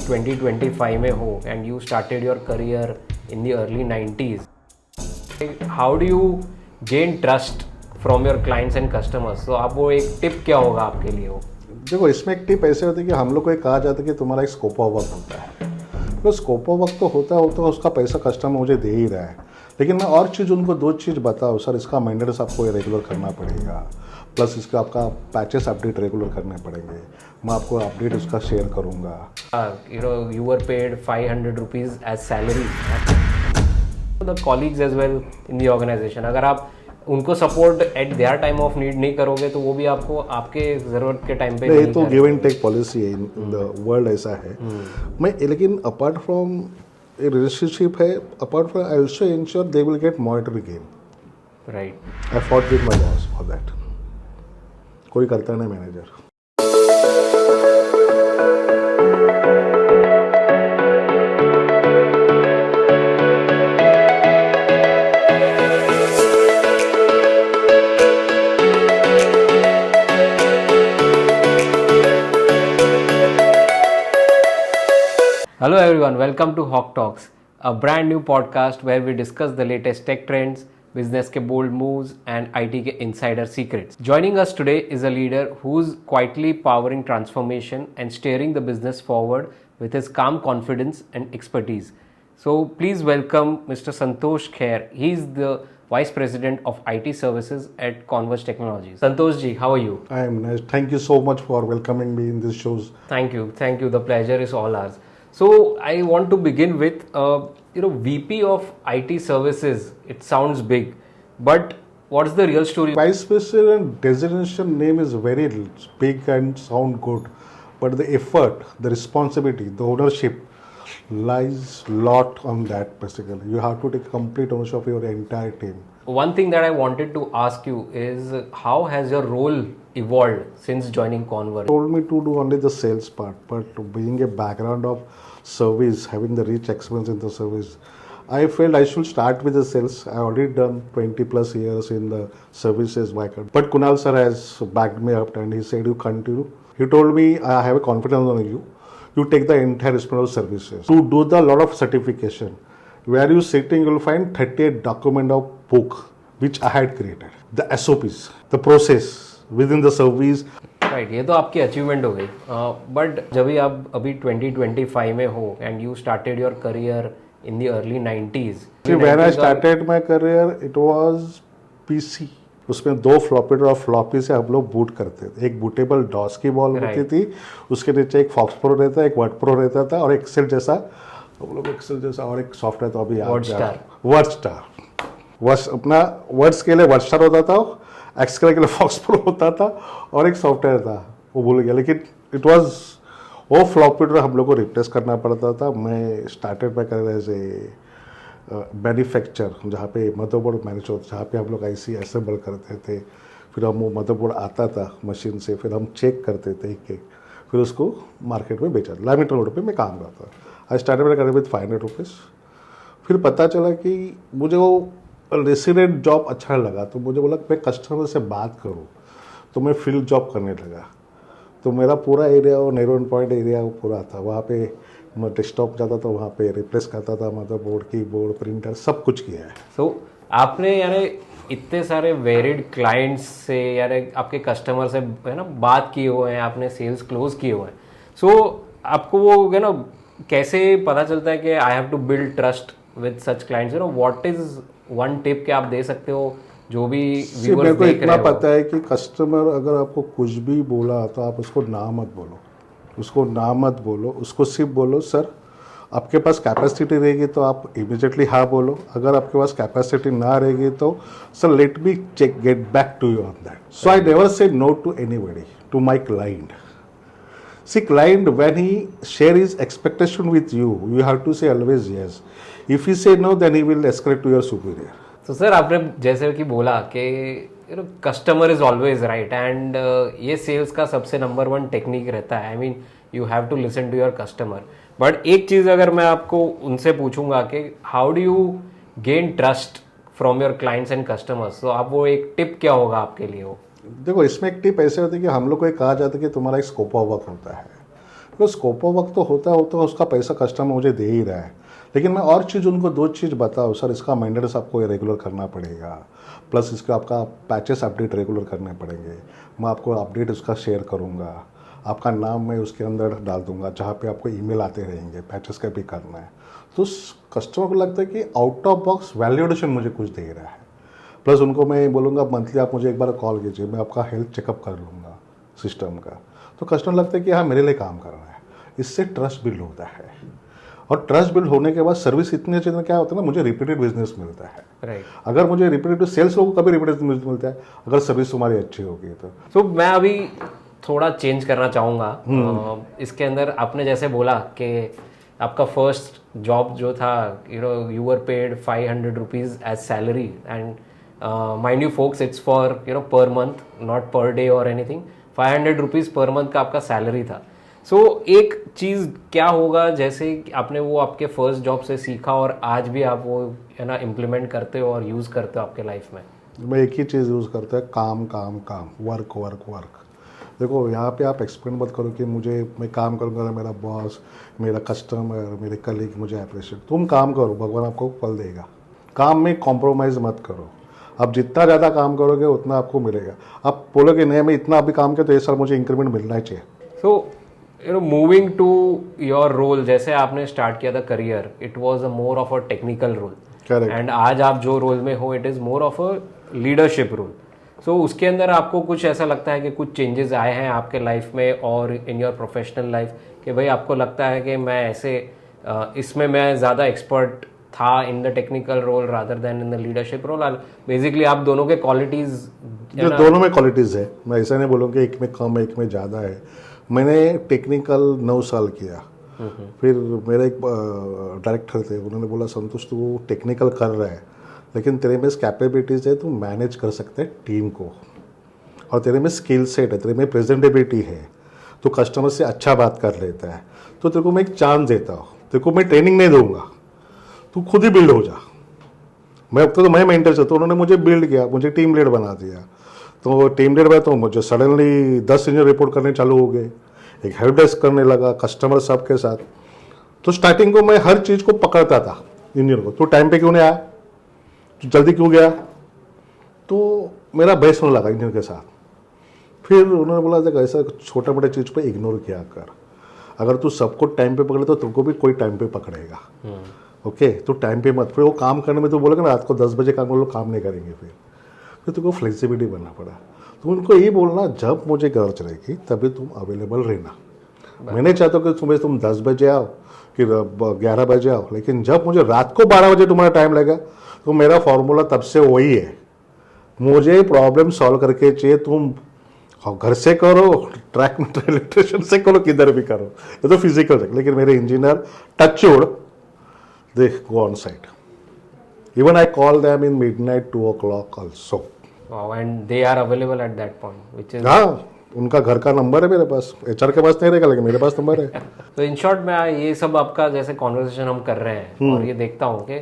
2025 में हो and you started your career in the early 90s, how do you gain trust from your clients and customers? तो आप वो एक tip क्या होगा आपके लिए वो? देखो, इसमें एक टिप ऐसे होती है कि हम लोग को एक कहा जाता है कि तुम्हारा एक स्कोप ऑफ वर्क होता है। तो स्कोप ऑफ वर्क तो होता उसका पैसा कस्टमर मुझे दे ही रहा है, लेकिन मैं और चीज़ उनको दो चीज़ बताऊँ, सर इसका मेंटेनेंस आपको रेगुलर करना पड़ेगा, प्लस इसका आपका पैचेस अपडेट रेगुलर करने पड़ेंगे, मैं आपको अपडेट उसका शेयर करूँगा। You were paid 500 rupees as salary. The colleagues as well in the organization, अगर आप उनको support at their time of need नहीं करोगे तो वो भी आपको आपके ज़रूरत के टाइम पे नहीं तो गिव एंड टेक पॉलिसी है इन द वर्ल्ड, ऐसा है। मैं लेकिन अपार्ट फ्रॉम ए रिलेशनशिप है, apart from I also ensure they will get monetary gain. Right. I fought with my boss for that. कोई करता नहीं manager. Hello everyone, welcome to Hawk Talks, a brand new podcast where we discuss the latest tech trends, business ke bold moves and IT ke insider secrets. Joining us today is a leader who's quietly powering transformation and steering the business forward with his calm confidence and expertise. So please welcome Mr. Santosh Kher. He's the Vice President of IT Services at Converge Technologies. Santosh ji, how are you? I am nice. Thank you so much for welcoming me in this shows. Thank you. The pleasure is all ours. So I want to begin with, VP of IT Services. It sounds big, but what's the real story? Vice President designation name is very big and sound good, but the effort, the responsibility, the ownership lies lot on that basically. You have to take complete ownership of your entire team. One thing that I wanted to ask you is how has your role evolved since joining Converge? Told me to do only the sales part, but being a background of service, having the rich experience in the service, I felt I should start with the sales. I already done 20 plus years in the services market. But Kunal sir has backed me up and he said, you continue. He told me, I have a confidence on you. You take the entire responsibility of services. To do the lot of certification, where you sitting, you will find 38 document of book, which I had created. The SOPs, the process within the service. Right, ये तो आपकी achievement हो गई, but जब भी आप अभी 2025 में हो and you started your career in the early 90s. When I started my career, it was PC. उसमें दो फ्लॉपी और फ्लॉपी से हम लोग बूट करते थे। एक बूटेबल डॉस की बॉल होती थी, उसके नीचे एक फॉक्स प्रो रहता, एक वर्ड प्रो रहता था और एक्सेल जैसा हम लोग एक्सेल जैसा और एक सॉफ्टवेयर तो अभी वर्ड स्टार अपना वर्ड्स के लिए वर्ड स्टार होता था, एक्सेल के लिए फॉक्स प्रो होता था और एक सॉफ्टवेयर था, वो भूल गया। लेकिन इट वाज वो फ्लॉपी हम लोग को रिप्लेस करना पड़ता था। मैं started my career as a manufacture, जहाँ पे मदरबोर्ड मैनेज होता, जहाँ पे हम लोग आईसी असेंबल करते थे। फिर हम वो मदरबोर्ड आता था मशीन से, फिर हम चेक करते थे एक, फिर उसको मार्केट में बेचा। लैमिनेटर रोड पे मैं काम करता। आई स्टार्टेड मेरा करियर विद 500 रुपीज़। फिर पता चला कि मुझे वो रेसिडेंट जॉब अच्छा लगा, तो मुझे बोला मैं कस्टमर से बात करूँ, तो मैं फील्ड जॉब करने लगा। तो मेरा पूरा एरिया वो नेहरू पॉइंट एरिया वो पूरा था, वहाँ पे मैं डेस्कटॉप जाता था, वहाँ पे रिप्लेस करता था, मदरबोर्ड, कीबोर्ड, प्रिंटर सब कुछ किया है। सो आपने यानी इतने सारे वेरिड क्लाइंट्स से यानी आपके कस्टमर से है ना बात किए हुए हैं, आपने सेल्स क्लोज किए हुए हैं। सो आपको वो है ना कैसे पता चलता है कि I have to build trust with such clients? What is one tip कि आप दे सकते हो जो भी व्यूअर्स देख रहे हो? पता है कि कस्टमर अगर आपको कुछ भी बोला तो आप उसको ना मत बोलो, उसको सिर्फ बोलो सर आपके पास कैपेसिटी रहेगी तो आप इमीडिएटली हाँ बोलो। अगर आपके पास कैपेसिटी ना रहेगी तो sir let me check get back to you on that. So I never say no to anybody, to my client. See, client, when he share his expectation with you, you have to say always yes. If he say no, then he will escalate to your superior. तो sir आपने जैसे कि बोला कि customer is always right and ये sales का सबसे number 1 technique रहता है। I mean you have to listen to your customer. But एक चीज़ अगर मैं आपको उनसे पूछूंगा कि how do you gain trust from your clients and customers, तो आप वो एक टिप क्या होगा आपके लिए वो? देखो, इसमें एक टिप ऐसे होती है कि हम लोग को एक कहा जाता है कि तुम्हारा एक स्कोप ऑफ वर्क होता है। बिकॉज स्कोप ऑफ वर्क तो होता उसका पैसा कस्टमर मुझे दे ही रहा है, लेकिन मैं और चीज़ उनको 2 चीज़ बताऊँ, सर इसका मेंटेनेंस आपको रेगुलर करना पड़ेगा, प्लस इसका आपका पैचेस अपडेट रेगुलर करने पड़ेंगे, मैं आपको अपडेट उसका शेयर करूँगा, आपका नाम मैं उसके अंदर डाल दूंगा जहाँ पे आपको ईमेल आते रहेंगे, पैचेस का भी करना है। तो कस्टमर को लगता है कि आउट ऑफ बॉक्स वैल्यूएशन मुझे कुछ दे रहा है, प्लस उनको मैं बोलूँगा मंथली आप मुझे एक बार कॉल कीजिए, मैं आपका हेल्थ चेकअप कर लूँगा सिस्टम का। तो कस्टमर लगता है कि हाँ मेरे लिए काम कर रहा है, इससे ट्रस्ट बिल्ड होता है, और ट्रस्ट बिल्ड होने के बाद सर्विस इतनी अच्छी क्या होता है ना, मुझे रिपीटेड बिजनेस मिलता है। राइट। अगर मुझे रिपीटेड सेल्स लोगों को कभी रिपीटेड बिजनेस मिलता है अगर सर्विस तुम्हारी अच्छी होगी तो। मैं अभी थोड़ा चेंज करना चाहूँगा इसके अंदर। आपने जैसे बोला कि आपका फर्स्ट जॉब जो था, you were paid 500 rupees as salary, and mind you folks it's for per month, not per day और एनीथिंग। 500 रुपीज़ पर मंथ का आपका सैलरी था। सो एक चीज़ क्या होगा, जैसे आपने वो आपके फर्स्ट जॉब से सीखा और आज भी आप वो है ना इम्प्लीमेंट करते हो और यूज़ करते हो आपके लाइफ में? मैं एक ही चीज़ यूज़ करता है, काम काम काम, वर्क वर्क वर्क। देखो यहाँ पे आप एक्सपेक्ट मत करो कि मैं काम करूँगा, मेरा बॉस, मेरा कस्टमर, मेरे कलीग मुझे अप्रिशिएट। तुम काम करो, भगवान आपको फल देगा। काम में कॉम्प्रोमाइज़ मत करो। आप जितना ज़्यादा काम करोगे उतना आपको मिलेगा। आप बोलोगे नहीं मैं इतना अभी काम किया तो ये साल मुझे इंक्रीमेंट मिलना ही चाहिए। So moving to your role, जैसे आपने स्टार्ट किया था career, it was a more of a technical role, and आज आप जो रोल में हो it is more of a leadership role. So उसके अंदर आपको कुछ ऐसा लगता है कि कुछ चेंजेस आए हैं आपके लाइफ में और इन योर प्रोफेशनल लाइफ, कि भाई आपको लगता है कि मैं ऐसे इसमें मैं ज़्यादा एक्सपर्ट था in the technical role rather than in the leadership role? Basically आप दोनों के क्वालिटीज़, दोनों में क्वालिटीज़ है, मैं ऐसा नहीं बोलूँगा एक में कम है एक में ज़्यादा है। मैंने टेक्निकल 9 साल किया, फिर मेरा एक डायरेक्टर थे, उन्होंने बोला संतोष तू टेक्निकल कर रहा है लेकिन तेरे में कैपेबिलिटीज़ है, तू मैनेज कर सकते हैं टीम को, और तेरे में स्किल सेट है, तेरे में प्रेजेंटेबिलिटी है, तो कस्टमर से अच्छा बात कर लेता है, तो तेरे को मैं एक चांस देता हूँ, तेरे को मैं ट्रेनिंग नहीं दूंगा, तू खुद ही बिल्ड हो जा। मैं अब तो मैं मेंटर था, तो उन्होंने मुझे बिल्ड किया, मुझे टीम लीड बना दिया। तो टीम लीड में तो मुझे सडनली 10 इंजीनियर रिपोर्ट करने चालू हो गए, एक हेल्प डेस्क करने लगा, कस्टमर सब के साथ। तो स्टार्टिंग को मैं हर चीज़ को पकड़ता था इंजीनियर को, तो टाइम पे क्यों नहीं आया, तो जल्दी क्यों गया, तो मेरा बहस होने लगा इंजीनियर के साथ। फिर उन्होंने बोला देख ऐसा छोटा मोटा चीज़ पे इग्नोर किया कर, अगर तू सबको टाइम पे पकड़े तो तुमको भी कोई टाइम पे पकड़ेगा। ओके, तो टाइम पे मत, फिर वो काम करने में तो बोलेगा ना रात को 10 बजे काम काम नहीं करेंगे, फिर तुमको फ्लेक्सिबिलिटी बनना पड़ा। तो उनको ये बोलना जब मुझे गरज रहेगी तभी तुम अवेलेबल रहना। मैं नहीं चाहता कि सुबह तुम 10 बजे आओ कि 11 बजे आओ, लेकिन जब मुझे रात को 12 बजे तुम्हारा टाइम लगेगा तो मेरा फॉर्मूला तब से वही है, मुझे प्रॉब्लम सॉल्व करके चाहिए। तुम घर से करो, ट्रैक में इलेक्ट्रिशियन से करो, किधर भी करो, ये तो फिजिकल है। लेकिन मेरे engineer touchwood they go on site, even I call them in midnight 2 o'clock also. Wow, and they are available at that point, which is हाँ, उनका घर का नंबर है मेरे पास, एचआर के पास नहीं रहेगा लेकिन मेरे पास नंबर है। तो इन शॉर्ट में ये सब आपका जैसे कॉन्वर्सेशन हम कर रहे हैं और ये देखता हूँ कि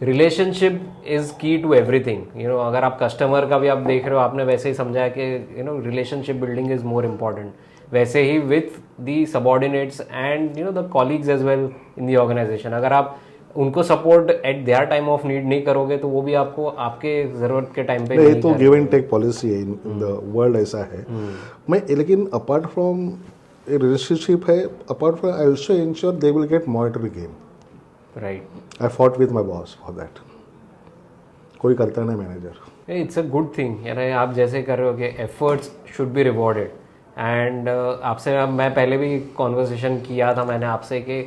रिलेशनशिप इज की टू एवरीथिंग। अगर आप कस्टमर का भी आप देख रहे हो, आपने वैसे ही समझा कि relationship building is more important, वैसे ही with the subordinates and the colleagues as well in the organisation. अगर आप उनको support at their time of need नहीं करोगे तो वो भी आपको आपके जरूरत के टाइम पे नहीं तो गिव एंड टेक पॉलिसी है इन द वर्ल्ड, ऐसा है। मैं लेकिन अपार्ट फ्रॉम ए रिलेशनशिप है, apart from I also ensure they will get monetary game. Right, I fought with my boss for that. कोई करता नहीं manager. It's a good thing, यानी आप जैसे कर रहे हो कि efforts should be rewarded. And आपसे मैं पहले भी कॉन्वर्सेशन किया था मैंने आपसे कि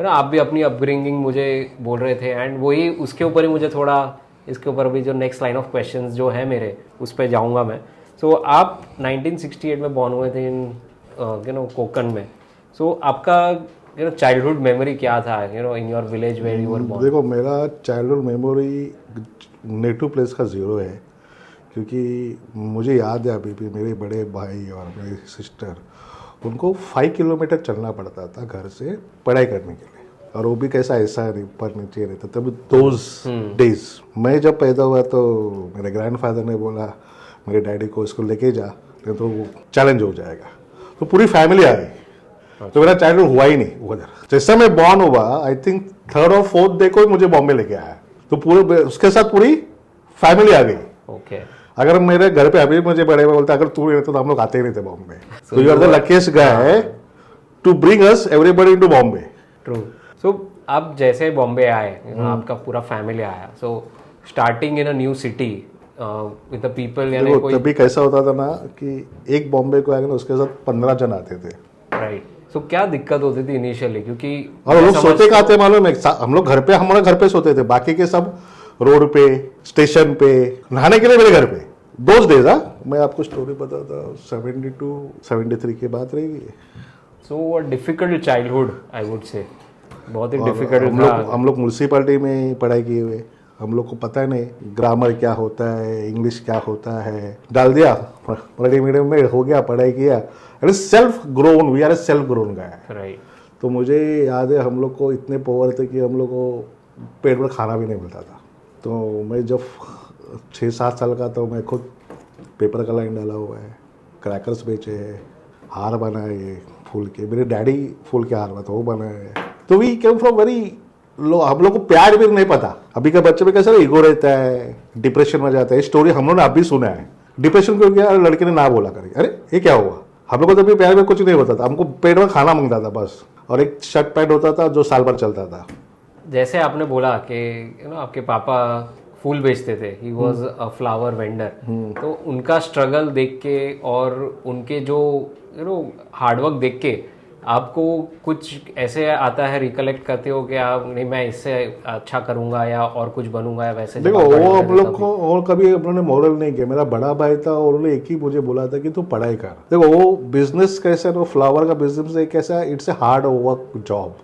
आप भी अपनी अपब्रिंगिंग मुझे बोल रहे थे, एंड वही उसके ऊपर ही मुझे थोड़ा इसके ऊपर भी जो नेक्स्ट लाइन ऑफ क्वेश्चंस जो है मेरे उस पर जाऊंगा मैं। सो आप 1968 में बॉर्न हुए थे इन कोकन में। सो आपका चाइल्डहुड मेमोरी क्या था in your village where you were born? देखो मेरा चाइल्डहुड मेमोरी नेटिव प्लेस का ज़ीरो है, क्योंकि मुझे याद है अभी भी मेरे बड़े भाई और मेरी सिस्टर, उनको 5 किलोमीटर चलना पड़ता था घर से पढ़ाई करने के लिए, और वो भी कैसा ऐसा पर नीचे रहता तभी दोज डेज। मैं जब पैदा हुआ तो मेरे ग्रैंडफादर ने बोला मेरे डैडी को इसको लेके जा, नहीं तो वो चैलेंज हो जाएगा। तो पूरी फैमिली आ गई, तो मेरा चाइल्डहुड हुआ ही नहीं उधर। जैसे मैं बॉर्न हुआ, आई थिंक 3rd और 4th डे को ही मुझे बॉम्बे लेके आया, तो पूरे उसके साथ पूरी फैमिली आ गई। ओके। अगर मेरे घर पे अभी मुझे बड़े बोलते अगर तू नहीं रहता तो हम लोग आते ही नहीं थे बॉम्बे। तो you are the luckiest guy to bring us everybody into Bombay. True. So आप जैसे बॉम्बे आए, आपका पूरा फैमिली आया, so starting in a new city with the people, यानी देखो कोई तभी कैसा होता था ना कि एक बॉम्बे को आएगा ना उसके साथ 15 जन आते थे। राइट। सो क्या दिक्कत होती थी इनिशियली, क्योंकि और लोग सोते कहाँ थे मालूम है, हम लोग घर पे, हमारे घर पे सोते थे, बाकी के सब रोड पे, स्टेशन पे, नहाने के लिए मेरे घर पे। दोज डेज मैं आपको स्टोरी बताता, 72 73 की बात रहेगी। So difficult childhood I would say, बहुत ही डिफिकल्ट हम लोग म्यूनसिपालिटी में पढ़ाई किए हुए, हम लोग को पता नहीं ग्रामर क्या होता है, इंग्लिश क्या होता है, डाल दिया मराठी मीडियम में, हो गया, पढ़ाई किया, self grown, we are a self grown guy. Right. तो मुझे याद है हम लोग को इतने पोवर थे कि हम लोग को पेट में खाना भी नहीं मिलता था। तो मैं जब 6-7 साल का, तो मैं खुद पेपर का लाइन डाला हुआ है, क्रैकर्स बेचे हैं, हार बनाए फूल के, मेरे डैडी फूल के हार बनाते वो बनाए। तो we came from very low, हम लोग को प्यार भी नहीं पता। अभी के बच्चे में कैसा ईगो रहता है, डिप्रेशन में जाता है। स्टोरी हम लोगों ने अभी सुना है, डिप्रेशन क्यों गया, लड़के ने ना बोला करके, अरे ये क्या हुआ। हम लोग को तो अभी प्यार में कुछ नहीं होता था, हमको पेट में खाना मांगता था बस, और एक शर्ट पैंट होता था जो साल भर चलता था। जैसे आपने बोला कि आपके पापा फूल बेचते थे, he was a flower vendor, तो उनका स्ट्रगल देख के और उनके जो हार्डवर्क देख के आपको कुछ ऐसे आता है, रिकलेक्ट करते हो कि आप नहीं मैं इससे अच्छा करूंगा या और कुछ बनूंगा या वैसे? देखो वो हम लोग को और कभी उन्होंने मॉरल नहीं किया। मेरा बड़ा भाई था और उन्होंने एक ही मुझे बोला था कि तू पढ़ाई कर। देखो वो बिजनेस कैसे, वो फ्लावर का बिजनेस एक कैसा, it's a hard work job.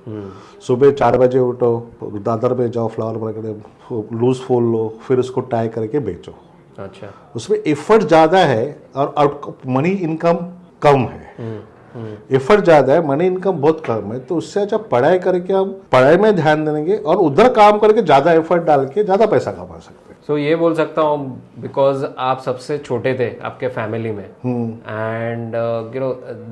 सुबह 4 बजे उठो, दादर पे जाओ, फ्लावर मार्केट लूज फूल लो, फिर उसको टाई करके बेचो। अच्छा। उसमें एफर्ट ज्यादा है और मनी इनकम कम है। एफर्ट ज्यादा है, मनी इनकम बहुत कम है। तो उससे अच्छा पढ़ाई करके हम पढ़ाई में ध्यान देंगे और उधर काम करके ज्यादा एफर्ट डाल के ज्यादा पैसा कमा सकते हैं। सो ये बोल सकता हूँ बिकॉज आप सबसे छोटे थे आपके फैमिली में, and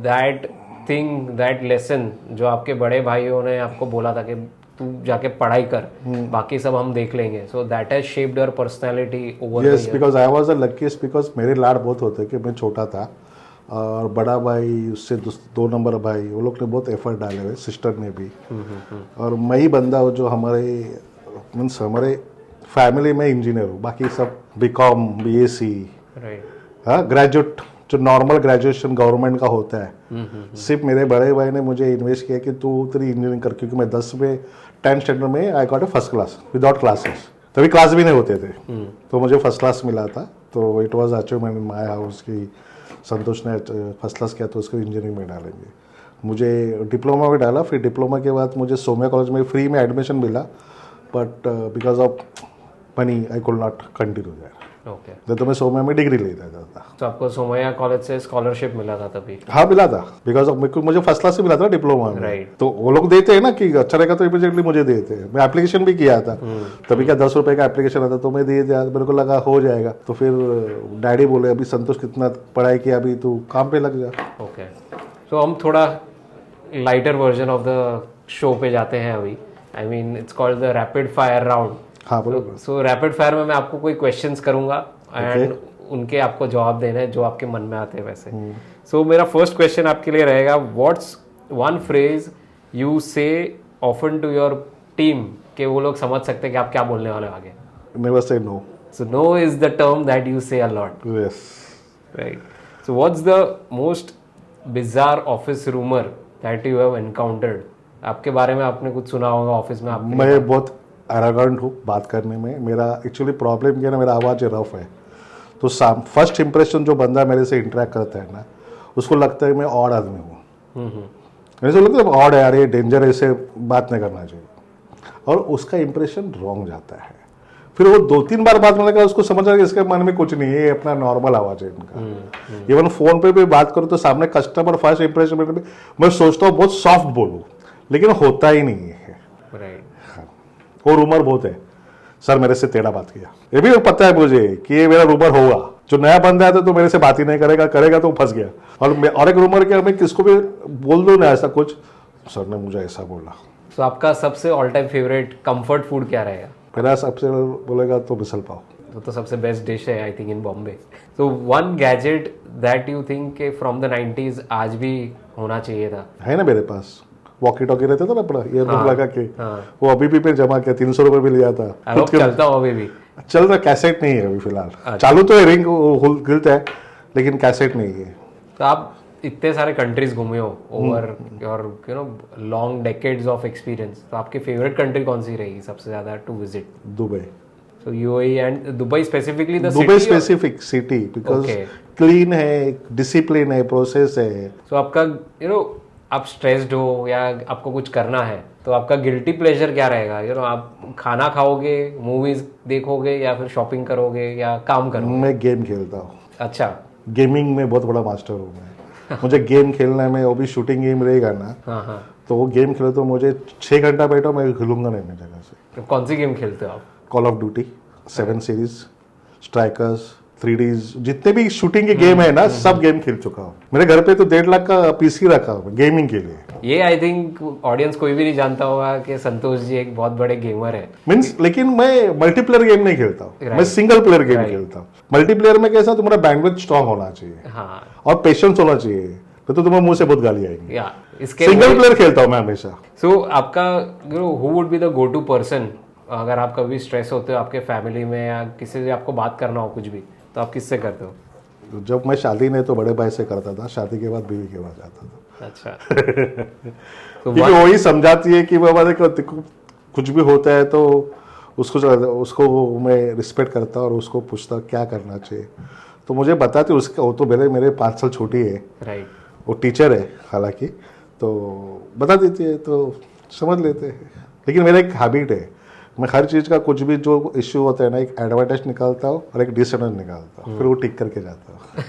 that thing, that lesson जो आपके बड़े भाइयों ने आपको बोला था कि तू जाके पढ़ाई कर, बाकी सब हम देख लेंगे, so that has shaped your personality over the yes, because I was the luckiest, because मेरे लाड बहुत होते कि मैं छोटा था और बड़ा भाई उससे 2 नंबर भाई, वो लोग ने बहुत एफर्ट डाले हुए, सिस्टर ने भी। और मैं ही बंदा हूँ जो हमारे मीन्स हमारे फैमिली में इंजीनियर हूँ, बाकी सब बीकॉम, बीएससी, हाँ ग्रेजुएट, जो नॉर्मल ग्रेजुएशन गवर्नमेंट का होता है। सिर्फ मेरे बड़े भाई ने मुझे इन्वेस्ट किया कि तू तेरी इंजीनियरिंग कर, क्योंकि मैं 10th स्टैंडर्ड में I got a first class without classes, तभी क्लास भी नहीं होते थे। तो मुझे फर्स्ट क्लास मिला था, तो it was achievement in my house की संतोष ने फर्स्ट क्लास किया तो उसको इंजीनियरिंग में डालेंगे। मुझे डिप्लोमा में डाला, फिर डिप्लोमा के बाद मुझे सोम्या कॉलेज में फ्री में एडमिशन मिला, but because of money I could not continue there. Okay. तो मैं सोम्या में डिग्री लेता था। तो आपको सोमैया कॉलेज से स्कॉलरशिप मिला था तभी? हाँ मिला था, बिकॉज ऑफ मुझे फर्स्ट क्लास से मिला था डिप्लोमा में। राइट। तो वो लोग देते हैं ना कि अच्छा रहेगा तो इमीडिएटली मुझे देते हैं। मैं एप्लीकेशन भी किया था, तभी क्या 10 रुपए का एप्लीकेशन आता, तो मैं दे दिया, मेरे को लगा हो जाएगा। तो फिर डैडी बोले अभी संतोष कितना पढ़ाई किया, अभी तू काम पे लग जा। ओके। तो हम थोड़ा lighter version of the show पे जाते हैं अभी। I mean it's called the rapid fire round. हाँ बोलो। सो रैपिड फायर में मैं आपको कोई क्वेश्चंस करूंगा एंड उनके आपको जवाब देना है जो आपके मन में आते हैं वैसे। सो मेरा फर्स्ट क्वेश्चन आपके लिए रहेगा, व्हाट्स वन फ्रेज यू से ऑफन टू योर टीम कि वो लोग समझ सकते हैं कि आप क्या बोलने वाले हो आगे? Never say no. So no is the term that you say a lot. Yes. Right. So what's the most bizarre office rumour that you have encountered? आपके बारे में आपने कुछ सुना होगा ऑफिस में? आपके मैं बहुत एरोगेंट हूँ बात करने में। मेरा एक्चुअली प्रॉब्लम क्या है ना, मेरा आवाज़ रफ है। तो फर्स्ट इंप्रेशन जो बंदा मेरे से इंटरेक्ट करता है ना, उसको लगता है मैं ऑड आदमी हूँ। मेरे से लगता है ऑड है यार, ये डेंजर, ऐसे बात नहीं करना चाहिए, और उसका इंप्रेशन रॉन्ग जाता है। फिर वो 2-3 बार बात करने का उसको समझ आ गया इसके मन में कुछ नहीं है, ये अपना नॉर्मल आवाज है इनका। इवन फोन पे भी बात करूँ तो सामने कस्टमर फर्स्ट इंप्रेशन में मैं सोचता हूँ बहुत सॉफ्ट बोलूँ, लेकिन होता ही नहीं है। हाँ। वो रूमर बहुत है, सर मेरे से टेढ़ा बात किया, ये भी पता है मुझे कि ये मेरा रूमर होगा, जो नया बंदा है तो मेरे से बात ही नहीं करेगा, करेगा तो फंस गया। और एक रूमर क्या, मैं किसको भी बोल दूं ना ऐसा कुछ, सर ने मुझे ऐसा बोला। तो आपका सबसे all time favourite comfort food क्या रहेगा? मेरा सबसे बोलेगा तो मिसल पाव। तो सबसे बेस्ट डिश है आई थिंक इन बॉम्बे। तो one gadget that you think के फ्रॉम द 90s आज भी होना चाहिए था? है ना मेरे पास, वॉकी टॉकी रहता था ना अपना ईयरफोन लगा के, हाँ। वो अभी भी पे जमा किया, 300 रुपये भी लिया था। आई होप चलता हो अभी भी। चल रहा, कैसेट नहीं है अभी फिलहाल। अच्छा। चालू तो है, रिंग गिलता है, लेकिन कैसेट नहीं है। तो आप इतने सारे कंट्रीज घूमे हो over your long decades of experience, तो आपकी फेवरेट कंट्री कौन सी रहेगी सबसे ज्यादा to visit? Dubai. So UAE and Dubai specifically the Dubai specific city, because clean है, डिसिप्लिन है, प्रोसेस है। सो आपका आप स्ट्रेस्ड हो या आपको कुछ करना है तो आपका गिल्टी प्लेजर क्या रहेगा? आप खाना खाओगे, मूवीज देखोगे, या फिर शॉपिंग करोगे, या काम करोगे? मैं गेम खेलता हूँ। अच्छा, गेमिंग में बहुत बड़ा मास्टर हूँ मैं। मुझे गेम खेलना है, मैं वो भी शूटिंग गेम रहेगा ना, हाँ हाँ, तो वो गेम खेलो तो मुझे 6 घंटा बैठो, मैं हिलूंगा नहीं मेरी जगह से। तो कौन सी गेम खेलते हो आप? Call of duty 7 series, strikers, 3Ds, जितने भी शूटिंग के गेम है ना, सब गेम खेल चुका हूँ। मेरे घर पे तो 1.5 लाख का पीसी रखा हूँ गेमिंग के लिए। ये आई थिंक ऑडियंस कोई भी नहीं जानता होगा कि संतोष जी एक बहुत बड़े गेमर है। मीन्स, लेकिन मैं मल्टीप्लेयर गेम नहीं खेलता हूँ, मैं सिंगल प्लेयर गेम खेलता हूँ। मल्टीप्लेयर में कैसा, तुम्हारा बैंडविड्थ स्ट्रांग होना चाहिए, हाँ, और पेशेंस होना चाहिए, तो तुम्हारे मुंह से बहुत गाली आएंगी। या इसके सिंगल प्लेयर खेलता हूँ मैं हमेशा। सो आपका who would be the go to person अगर आप कभी स्ट्रेस होते हो आपके फैमिली में, या किसी से आपको बात करना हो कुछ भी, तो आप किससे करते हो? जब मैं शादी नहीं तो बड़े भाई से करता था, शादी के बाद बीवी के पास जाता था। अच्छा। तो क्योंकि वही समझाती है कि बाबा देखो, कुछ भी होता है तो उसको मैं रिस्पेक्ट करता और उसको पूछता क्या करना चाहिए, तो मुझे बताती। उसका वो तो मेरे 5 साल छोटी है, राइट, वो टीचर है हालांकि, तो बता देती है तो समझ लेते हैं। लेकिन मेरा एक हैबिट है, मैं हर चीज़ का कुछ भी जो इश्यू होता है ना, एक एडवांटेज निकालता हूँ और एक डिसएडवांटेज निकालता हूँ, फिर वो टिक करके जाता हूँ।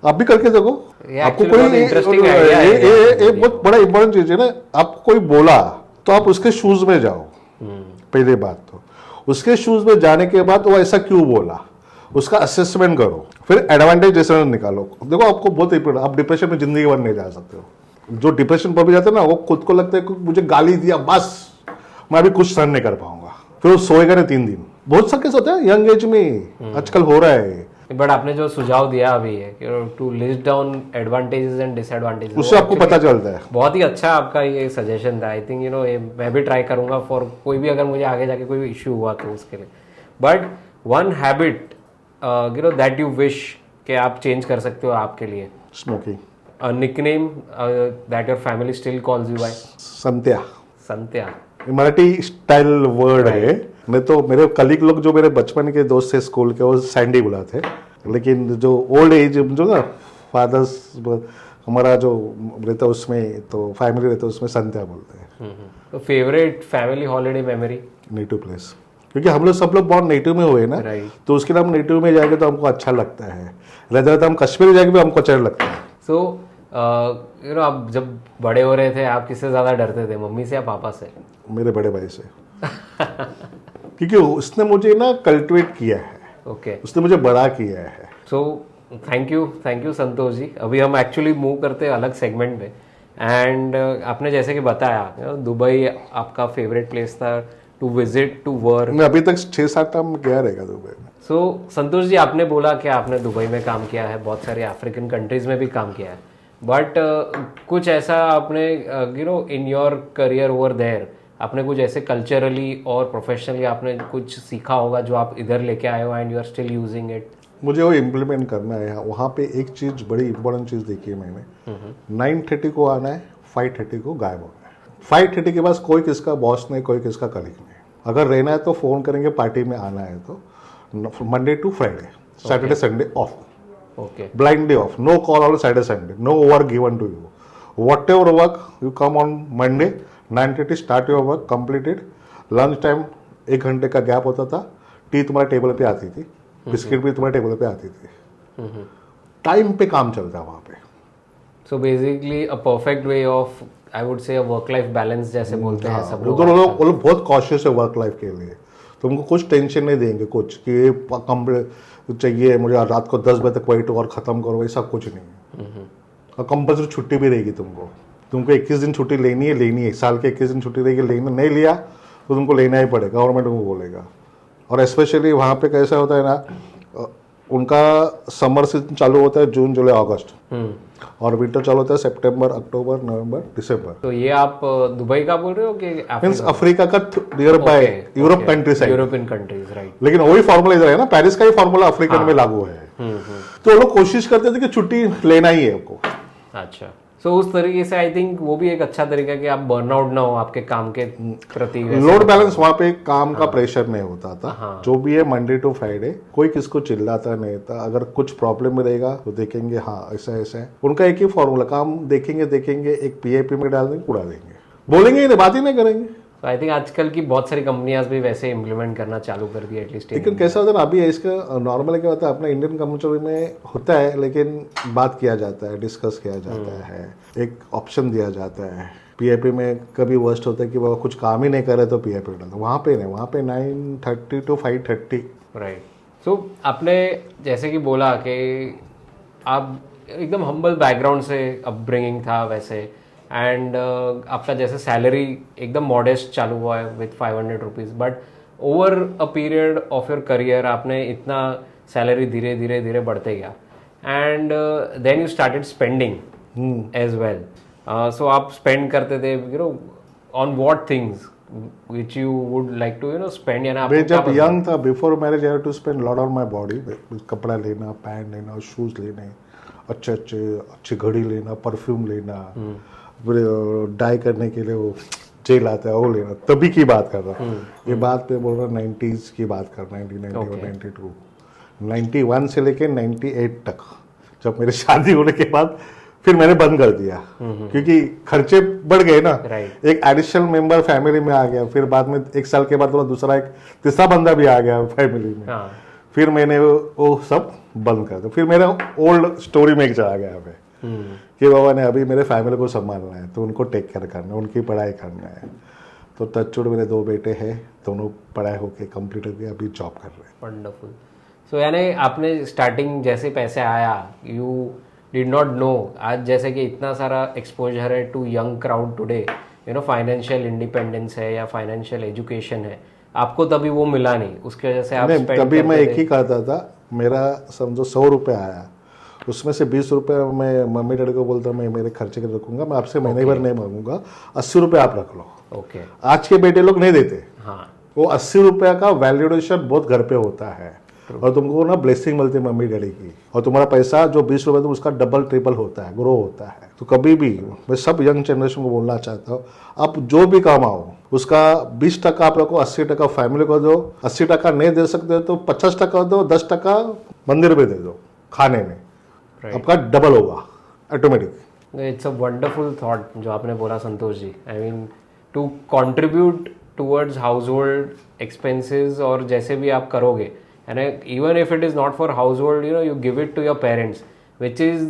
आप भी करके देखो, आपको कोई इंटरेस्टिंग ये बहुत बड़ा इंपॉर्टेंट चीज है ना, आपको कोई बोला तो आप उसके शूज में जाओ। पहले बात तो उसके शूज में जाने के बाद वो ऐसा क्यों बोला, उसका असेसमेंट करो, फिर एडवांटेज डिसएडवांटेज निकालो। देखो आपको बहुत इंपॉर्टेंट, आप डिप्रेशन में जिंदगी भर नहीं जा सकते हो। जो डिप्रेशन पर भी जाते हैं ना, वो खुद को लगता है कि मुझे गाली दिया बस मैं अभी कुछ सहन नहीं कर पाऊंगा, फिर वो सोएगा नहीं 3 दिन। बहुत सा केस होता है यंग एज में, आजकल हो रहा है। बट आपने जो सुझाव दिया अभी है to list down advantages and disadvantages, उससे आपको पता चलता है। बहुत ही अच्छा आपका ये सजेशन था। आई थिंक मैं भी ट्राई करूंगा फॉर कोई भी, अगर मुझे आगे जाके कोई इशू हुआ तो उसके लिए। But one habit that you wish कि आप चेंज कर सकते हो आपके लिए? Smoking. Nickname that your family still calls you by? Santya. Santya Marathi style word है। मैं तो मेरे कलीग लोग जो मेरे बचपन के दोस्त थे स्कूल के, वो सैंडी बुलाते, लेकिन जो ओल्ड एज जो ना फादर्स हमारा जो रहता है उसमें, तो फैमिली रहता है उसमें संत्या बोलते हैं। तो favourite family holiday memory? Native place, क्योंकि हम लोग सब लोग बहुत नेटिव में हुए ना, तो उसके लिए हम नेटिव में जाएंगे तो हमको अच्छा लगता है। रहता हम कश्मीर जाएंगे भी हमको अच्छा लगता है। सो आप जब बड़े हो रहे थे, आप किससे ज्यादा डरते थे, मम्मी से या पापा से? मेरे बड़े भाई से। क्योंकि उसने मुझे ना कल्टिवेट किया है, ओके, उसने मुझे बड़ा किया है। So thank you Santosh ji. अभी हम एक्चुअली मूव करते हैं अलग सेगमेंट में, एंड आपने जैसे कि बताया दुबई आपका फेवरेट प्लेस था टू विजिट, टू वर्क। मैं अभी तक 6-7 टाइम गया रहेगा दुबई में। सो संतोष जी, आपने बोला कि आपने दुबई में काम किया है, बहुत सारे अफ्रीकन कंट्रीज में भी काम किया है, बट कुछ ऐसा आपने in your career over there आपने कुछ ऐसे कल्चरली और प्रोफेशनली आपने कुछ सीखा होगा जो आप इधर लेके आए हो and you are still using it? मुझे वो इम्प्लीमेंट करना है। वहाँ पे एक चीज़, बड़ी इंपॉर्टेंट चीज़ देखी है मैंने, 9:30 को आना है, 5:30 को गायब होना है। 5:30 के बाद कोई किसका बॉस नहीं, कोई किसका कलीग नहीं। अगर रहना है तो फ़ोन करेंगे, पार्टी में आना है तो Monday to Friday, Saturday Sunday off, okay, blind day off, no call on Saturday Sunday, no work given to you. Whatever work you come on Monday 9:30, start your work, completed. Lunch time 1 घंटे का gap होता था, T तुम्हारे table पे आती थी, biscuit भी तुम्हारे टेबल पे आती थी। टाइम पे काम चलता है वहाँ पे। So basically a perfect way of, I would say, work life balance जैसे बोलते हैं सब लोग। वो लोग बहुत कॉशियस है वर्क लाइफ के लिए, तुमको कुछ टेंशन नहीं देंगे कुछ कि ये चाहिए मुझे रात को 10 बजे तक वेट और ख़त्म करो, ऐसा कुछ नहीं है। और कंपल्सरी छुट्टी भी रहेगी तुमको 21 दिन छुट्टी लेनी है, साल के 21 दिन छुट्टी रहेगी, लेना नहीं लिया तो तुमको लेना ही पड़ेगा, गवर्नमेंट तुमको बोलेगा। और स्पेशली वहाँ पे कैसा होता है ना, उनका समर सीजन चालू होता है जून जुलाई अगस्त, और विंटर चालू होता है सितंबर अक्टूबर नवंबर दिसंबर। तो ये आप दुबई का बोल रहे हो कि मीन्स अफ्रीका का near by Europe country side, European countries, right. लेकिन वही फॉर्मूला इधर है ना, पेरिस का ही फॉर्मूला अफ्रीकन में लागू है। तो वो लोग कोशिश करते थे कि छुट्टी लेना ही है आपको। अच्छा, सो उस तरीके से आई थिंक वो भी एक अच्छा तरीका है कि आप बर्नआउट ना हो आपके काम के प्रति। लोड बैलेंस वहाँ पे काम का प्रेशर नहीं होता था। जो भी है मंडे टू फ्राइडे कोई किसको चिल्लाता नहीं था। अगर कुछ प्रॉब्लम में रहेगा तो देखेंगे हाँ ऐसा ऐसा है, उनका एक ही फॉर्मूला, काम देखेंगे एक पीआईपी में डाल देंगे, उड़ा देंगे, बोलेंगे ही नहीं, बात ही नहीं करेंगे। तो आई थिंक आजकल की बहुत सारी कंपनियां भी वैसे इम्प्लीमेंट करना चालू कर दी एटलीस्ट। लेकिन कैसा होता है ना, अभी इसका नॉर्मल क्या होता है, अपना इंडियन कल्चर में होता है, लेकिन बात किया जाता है, डिस्कस किया जाता है, एक ऑप्शन दिया जाता है। पीआईपी में कभी वर्स्ट होता है कि वो कुछ काम ही नहीं करे तो पीआईपी डालता, वहाँ पे नहीं, वहाँ पे 9:30 to 5:30। राइट। सो आपने जैसे कि बोला कि आप एकदम हम्बल बैकग्राउंड से अपब्रिंगिंग था वैसे, एंड आपका जैसे सैलरी एकदम मॉडेस्ट चालू हुआ है with 500 rupees, but over a period of your career आपने इतना सैलरी धीरे धीरे धीरे बढ़ते गया, and then you started spending as well. So आप स्पेंड करते थे on what things which you would like to spend, यानी मैं जब यंग था before marriage I had to spend lot on my body. कपड़ा लेना, पैंट लेना, शूज लेने, अच्छी घड़ी लेना, परफ्यूम लेना, डाई करने के लिए वो जेल आता है वो लेना, तभी की बात कर रहा हूँ। ये बात पे बोल रहा 90s की बात कर रहा, 1991 92 91 से लेके 98 तक। जब मेरी शादी होने के बाद फिर मैंने बंद कर दिया, क्योंकि खर्चे बढ़ गए ना। एक एडिशनल मेंबर फैमिली में आ गया, फिर बाद में 1 साल के बाद दूसरा एक तीसरा बंदा भी आ गया फैमिली में। फिर मैंने वो सब बंद कर दिया। फिर मेरा ओल्ड स्टोरी में एक चला गया पे कि बाबा ने अभी मेरे फैमिली को संभालना है, तो उनको टेक केयर करना है, उनकी पढ़ाई करना है। तो टचवुड मेरे 2 बेटे हैं, दोनों पढ़ाई होके कंप्लीट हो गया, अभी जॉब कर रहे हैं। वंडरफुल। सो यानी आपने स्टार्टिंग जैसे पैसे आया, यू डिड नॉट नो, आज जैसे कि इतना सारा एक्सपोजर है to young crowd today, financial independence है या फाइनेंशियल एजुकेशन है, आपको तभी वो मिला नहीं, उसकी वजह से आप तभी मैं एक ही कहता था, मेरा समझो 100 रुपये आया, उसमें से 20 रुपये मैं मम्मी डैडी को बोलता मैं मेरे खर्चे के रखूंगा, मैं आपसे महीने भर नहीं मांगूंगा, 80 रुपये आप रख लो। ओके। आज के बेटे लोग नहीं देते। हाँ, वो 80 रुपये का वैल्यूएशन बहुत घर पे होता है, और तुमको ना ब्लेसिंग मिलती है मम्मी डैडी की, और तुम्हारा पैसा जो 20 रुपये तो उसका डबल ट्रिपल होता है, ग्रो होता है। तो कभी भी मैं सब यंग जनरेशन को बोलना चाहता हूँ, आप जो भी कमाओ उसका 20% आप लोग को, 80% फैमिली को दो, 80% नहीं दे सकते तो 50% दो, 10% मंदिर में दे दो खाने में, आपका डबल होगा automatic. It's a wonderful thought जो आपने बोला Santosh ji. I mean to contribute towards household expenses, और जैसे भी आप करोगे, and even if it is not for household, you give it to your parents, which is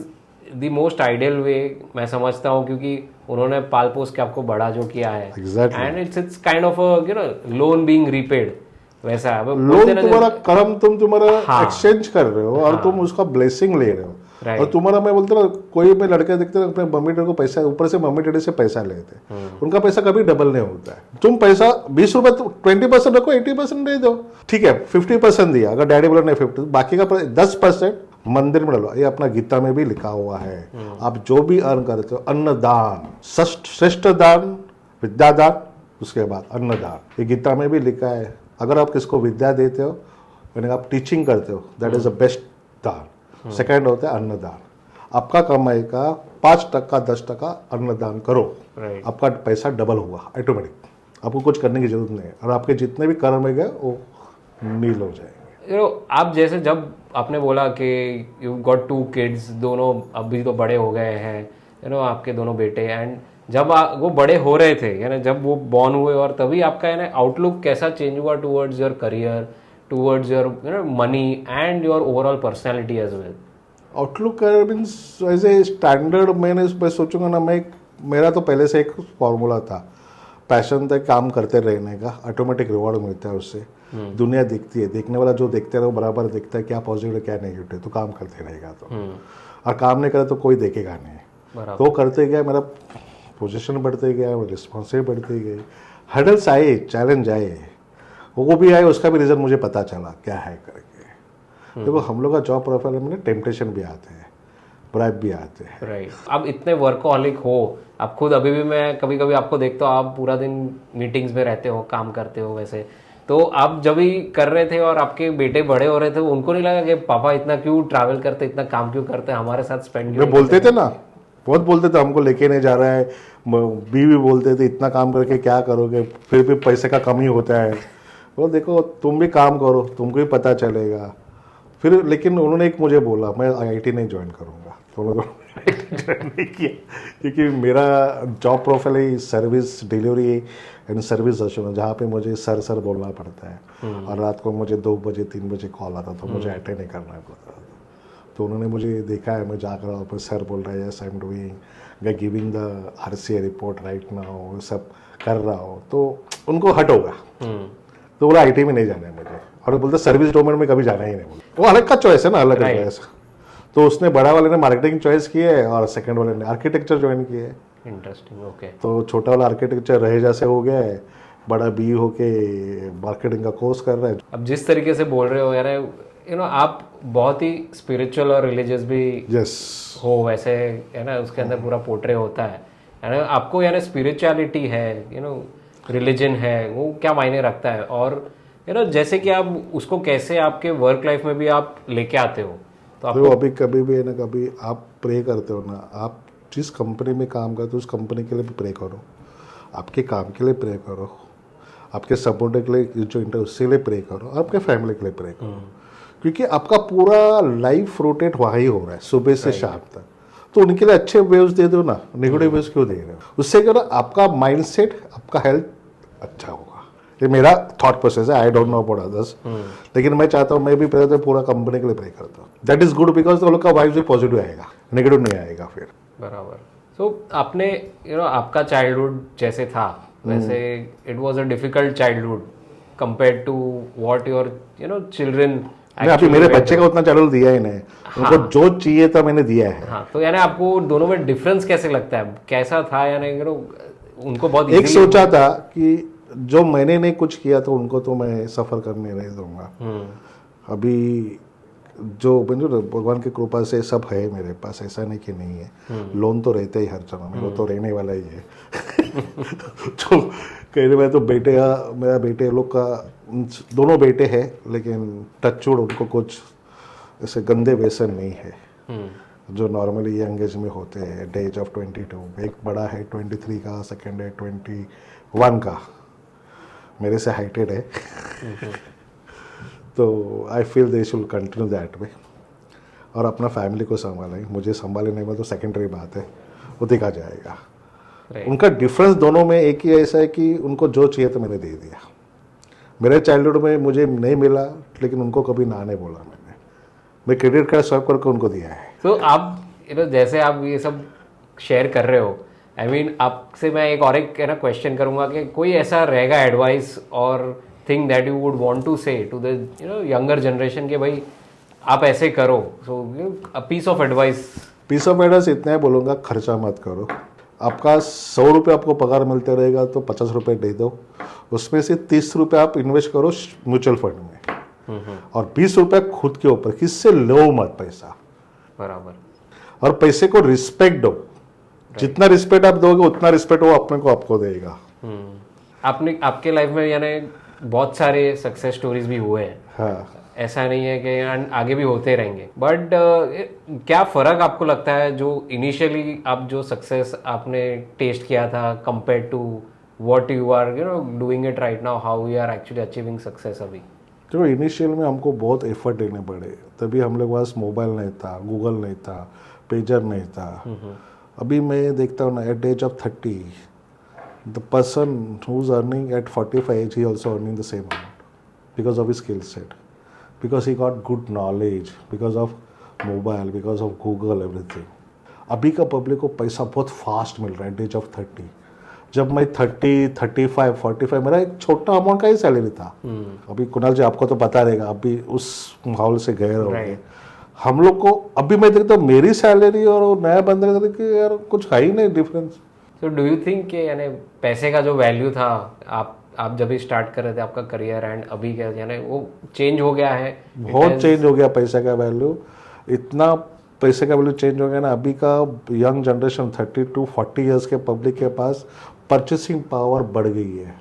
the most ideal way मैं समझता हूँ, क्योंकि उन्होंने पाल पोस के आपको बड़ा जो किया है, and it's kind of a loan being repaid, वैसा है। लोन तुम्हारा कर्म, तुम्हारा एक्सचेंज कर रहे हो, और तुम उसका ब्लेसिंग ले रहे हो। और तुम्हारा, मैं बोलता ना, कोई भी लड़के देखते हैं अपने मम्मी डैडी को पैसा, ऊपर से मम्मी डैडी से पैसा लेते हैं, उनका पैसा कभी डबल नहीं होता है। तुम पैसा 20 रुपये 20% रखो, 80% दे दो, ठीक है 50% दिया, अगर डैडी बोला नहीं 50, बाकी का 10% मंदिर में डालो। ये अपना गीता में भी लिखा हुआ है, आप जो भी अर्न करते हो, अन्नदान श्रेष्ठ दान, विद्यादान, उसके बाद अन्नदान, ये गीता में भी लिखा है। अगर आप किसको विद्या देते हो, यानी आप टीचिंग करते हो, दैट इज द बेस्ट दान। सेकेंड होता है अन्नदान। आपका कमाई का 5% 10% अन्नदान करो, आपका पैसा डबल होगा ऑटोमेटिक, आपको कुछ करने की जरूरत नहीं है, और आपके जितने भी कर्म है वो नील हो जाएंगे। आप जैसे जब आपने बोला कि यू गॉट 2 किड्स, दोनों अभी तो बड़े हो गए हैं, आपके दोनों बेटे, एंड जब वो बड़े हो रहे थे, यानी जब वो बॉर्न हुए, और तभी आपका आउटलुक कैसा चेंज हुआ towards your career, towards your money and your overall personality as well? Outlook means as a standard, मैं सोचूंगा ना, मेरा तो पहले से एक फॉर्मूला था, पैशन था काम करते रहने का, ऑटोमेटिक रिवॉर्ड मिलता है उससे। दुनिया दिखती है, देखने वाला जो देखते है वो बराबर देखता है क्या पॉजिटिव है क्या नेगेटिव, तो काम करते रहेगा तो। और काम नहीं करे तो कोई देखेगा नहीं, तो करते गया, मेरा पोजीशन बढ़ते गया, रिस्पॉन्सिबिलिटी बढ़ती गई, हर्डल्स आए, चैलेंज आए, वो भी आए, उसका भी रीज़न मुझे पता चला क्या है करके। देखो हम लोग का जॉब प्रोफाइल में टेम्पटेशन भी आते हैं, ब्राइब भी आते हैं। राइट अब इतने वर्कहॉलिक हो आप खुद, अभी भी मैं कभी कभी आपको देखता हूँ, आप पूरा दिन मीटिंग्स में रहते हो, काम करते हो वैसे, तो आप जब भी कर रहे थे और आपके बेटे बड़े हो रहे थे, उनको नहीं लगा कि पापा इतना क्यों ट्रैवल करते, इतना काम क्यों करते, हमारे साथ स्पेंड क्यों? बोलते थे ना, बहुत बोलते थे हमको लेके नहीं जा रहा है, बीवी बोलते थे इतना काम करके क्या करोगे, फिर भी पैसे का कमी होता है। वो देखो तुम भी काम करो, तुमको भी पता चलेगा। फिर लेकिन उन्होंने एक मुझे बोला मैं आईआईटी नहीं ज्वाइन करूँगा, तो उन्होंने ज्वाइन नहीं किया, क्योंकि मेरा जॉब प्रोफाइल है service delivery and service assurance, जहाँ पे मुझे सर बोलना पड़ता है, और रात को मुझे 2 बजे 3 बजे कॉल आता तो मुझे अटेंड नहीं करना पड़ता था। तो उन्होंने मुझे देखा है मैं जाकर रहा हूँ, सर बोल रहा है yes I am doing giving the RCA report right now, सब कर रहा हूँ, तो उनको हट होगा। तो बोला आईटी में नहीं जाना है मुझे, और बोलते सर्विस डोमेन में कभी जाना ही नहीं। बोला वो अलग का चॉइस है ना, अलग का चॉइस। तो उसने बड़ा वाले ने मार्केटिंग चॉइस की है और सेकंड वाले ने आर्किटेक्चर ज्वाइन किया है। Interesting, okay. तो छोटा वाला आर्किटेक्चर रहे जैसे हो गया है, बड़ा बी होके मार्केटिंग का कोर्स कर रहा है। अब जिस तरीके से बोल रहे हो यार, यू नो आप बहुत ही स्पिरिचुअल और रिलीजियस भी हो वैसे, है ना, उसके अंदर पूरा पोर्ट्रे होता है ना, आपको यानी स्पिरिचुअलिटी है, यू नो रिलीजन है, वो क्या मायने रखता है, और यू नो जैसे कि आप उसको कैसे आपके वर्क लाइफ में भी आप लेके आते हो, तो आपको अभी कभी भी है ना, कभी आप प्रे करते हो ना, आप जिस कंपनी में काम करते हो उस कंपनी के लिए भी प्रे करो, आपके काम के लिए प्रे करो, आपके सपोर्ट के लिए जो इंटर उसके लिए प्रे करो, आपके फैमिली के लिए प्रे करो, क्योंकि आपका पूरा लाइफ रोटेट वहाँ ही हो रहा है सुबह से शाम तक। तो उनके लिए अच्छे वेव्स दे दो ना, नेगेटिव वेव्स क्यों दे रहे हो? उससे क्या ना आपका माइंडसेट, आपका हेल्थ अच्छा होगा। ये मेरा थॉट प्रोसेस है, I don't know about others, लेकिन मैं चाहता हूँ, मैं भी पहले तो पूरा कंपनी के लिए प्रे करता हूँ। दैट इज गुड, बिकॉज वो लोग का वाइब्स भी पॉजिटिव आएगा, नेगेटिव नहीं आएगा फिर। बराबर। सो आपने यू नो आपका चाइल्डहुड जैसे था वैसे it was a difficult childhood compared to what your you know children. अभी मेरे बच्चे का उतना चाइल्डहुड दिया ही नहीं, उनको जो चाहिए था मैंने दिया है। हाँ, तो यानी आपको दोनों में डिफरेंस कैसे लगता है, कैसा था, यानी यू नो उनको बहुत एक सोचा था कि जो मैंने नहीं कुछ किया तो उनको तो मैं सफर करने नहीं दूंगा। अभी जो भगवान की कृपा से सब है मेरे पास, ऐसा नहीं कि नहीं है। लोन तो रहते ही हर जगह, मेरे को तो रहने वाला ही है। तो कहने में तो बेटे का, मेरा बेटे लोग का, दोनों बेटे हैं, लेकिन टचवुड उनको कुछ ऐसे गंदे व्यसन नहीं है जो नॉर्मली यंग एज में होते हैं, एट द एज ऑफ 22। एक बड़ा है 23 का, सेकेंड है 21 का, मेरे से हाइटेड है। तो I feel they should continue that way, और अपना फैमिली को संभालें। मुझे संभाले नहीं, तो सेकेंडरी बात है, वो देखा जाएगा। उनका डिफरेंस दोनों में एक ही ऐसा है कि उनको जो चाहिए तो मैंने दे दिया। मेरे चाइल्डहुड में मुझे नहीं मिला, लेकिन उनको कभी ना नहीं बोला मैंने, मैं क्रेडिट कार्ड स्वाइप करके उनको दिया है। तो आप यू नो जैसे आप ये सब शेयर कर रहे हो, आई मीन आपसे मैं एक और एक ना क्वेश्चन करूंगा कि कोई ऐसा रहेगा एडवाइस और thing that you would want to say to the you know younger generation कि भाई आप ऐसे करो, so a piece of advice. Piece of advice इतना ही बोलूँगा, खर्चा मत करो। आपका 100 रुपये आपको पगार मिलते रहेगा तो 50 रुपये दे दो, उसमें से 30 रुपये आप इन्वेस्ट करो म्यूचुअल फंड में, और 20 रुपये खुद के ऊपर, किससे लो मत पैसा। बराबर। और पैसे को रिस्पेक्ट दो, जितना रिस्पेक्ट आप दोगे उतना रिस्पेक्ट वो अपने को आपको देगा। आपने आपके लाइफ में यानी बहुत सारे सक्सेस स्टोरीज भी हुए हैं। हाँ, ऐसा नहीं है कि आगे भी होते रहेंगे, बट क्या फ़र्क आपको लगता है जो इनिशियली आप जो सक्सेस आपने टेस्ट किया था compare to what you are you know doing it right now, how you are actually achieving success अभी? तो इनिशियल में हमको बहुत एफर्ट देने पड़े, तभी हम लोग पास मोबाइल नहीं था, गूगल नहीं था, पेजर नहीं था। अभी मैं देखता हूँ ना, at age of 30 the person who is earning at 45 age he also earning the same amount because of his skill set, because he got good knowledge, because of mobile, because of Google, everything. अभी का public को पैसा बहुत fast मिल रहा है eight age of 30, जब मैं 30, 35, 45 मेरा एक छोटा अमाउंट का ही सैलरी था। अभी कुणाल जी आपको तो पता रहेगा, अभी उस माहौल से गए रहोगे। Right. हम लोग को अभी मैं देखता हूँ मेरी सैलरी और वो नया बंदे का कि यार कुछ है ही नहीं difference. So do you think कि यानी पैसे का जो वैल्यू था आप जब भी स्टार्ट कर रहे थे आपका करियर एंड अभी क्या यानी वो चेंज हो गया है? बहुत चेंज हो गया पैसे का वैल्यू, इतना पैसे का वैल्यू चेंज हो गया ना। अभी का यंग जनरेशन 30 to 40 ईयर्स के पब्लिक के पास परचेसिंग पावर बढ़ गई है।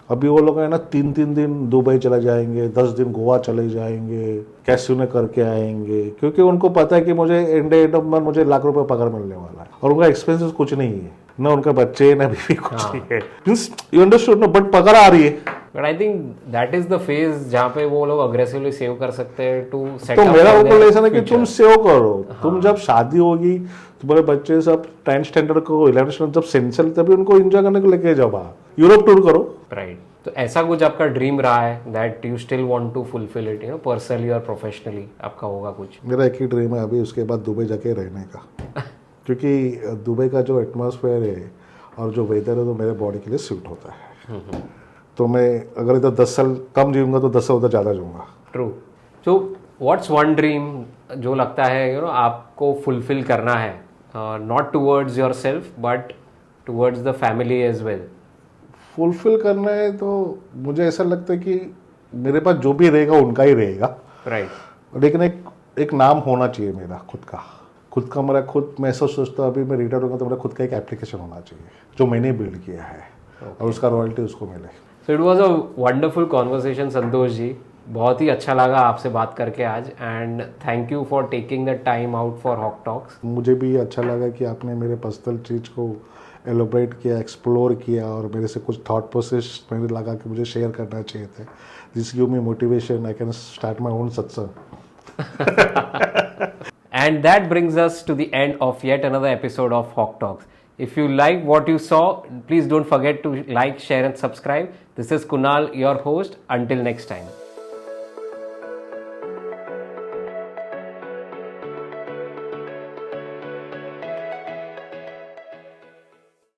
अभी वो लोग है ना 3-3 दिन दुबई चले जाएंगे, 10 दिन गोवा चले जाएंगे, कैसीनो करके आएंगे, क्योंकि उनको पता है कि मुझे एंड ऑफ मंथ मुझे लाख रुपए पगार मिलने वाला है और उनका एक्सपेंसेस कुछ नहीं है, ना उनका बच्चे ना बीवी कुछ नहीं है। मींस यू अंडरस्टूड ना, बट पगार आ रही है। But I think that is the phase जहाँ पे वो लोग अग्रेसिवली सेव कर सकते हैं टू सेट तो मेरा ओपिनियन है कि तुम सेव करो। तुम जब शादी होगी, तुम्हारे बच्चे सब 10th स्टैंडर्ड को 11th स्टैंडर्ड जब सेंसर, तभी उनको एंजॉय करने को लेके जाओ बाहर, यूरोप टूर करो। राइट। तो ऐसा कुछ आपका ड्रीम रहा है that you still want to fulfil it, you know, personally और प्रोफेशनली आपका होगा कुछ? मेरा एक ही ड्रीम है अभी, उसके बाद दुबई जाके रहने का। क्योंकि दुबई का जो एटमॉस्फेयर है और जो वेदर है तो मेरे बॉडी के लिए सूट होता है। तो मैं अगर इधर 10 साल कम जीऊंगा तो 10 साल उधर ज़्यादा जीऊंगा। True. So what's one dream जो लगता है यू नो आपको फुलफिल करना है, not towards yourself but towards the family as well? Fulfil करना है तो मुझे ऐसा लगता है कि मेरे पास जो भी रहेगा उनका ही रहेगा। राइट। लेकिन एक नाम होना चाहिए मेरा खुद का मेरा खुद। मैं ऐसा सोचता हूँ अभी मैं रिटायर होगा तो मेरा खुद का एक एप्लीकेशन होना चाहिए जो मैंने बिल्ड किया है, और उसका रॉयल्टी उसको मिले। So it was a wonderful conversation Santosh ji, बहुत ही अच्छा लगा आपसे बात करके आज, and thank you for taking the time out for Hawk Talks. मुझे भी अच्छा लगा कि आपने मेरे पर्सनल चीज़ को एलोब्रेट किया, एक्सप्लोर किया, और मेरे से कुछ थॉट प्रोसेस मैंने लगा कि मुझे शेयर करना चाहिए थे। This give me motivation, I can start my own सत्संग। And that brings us to the end of yet another episode of Hawk Talks. If you like what you saw, please don't forget to like, share and subscribe. This is Kunal, your host. Until next time.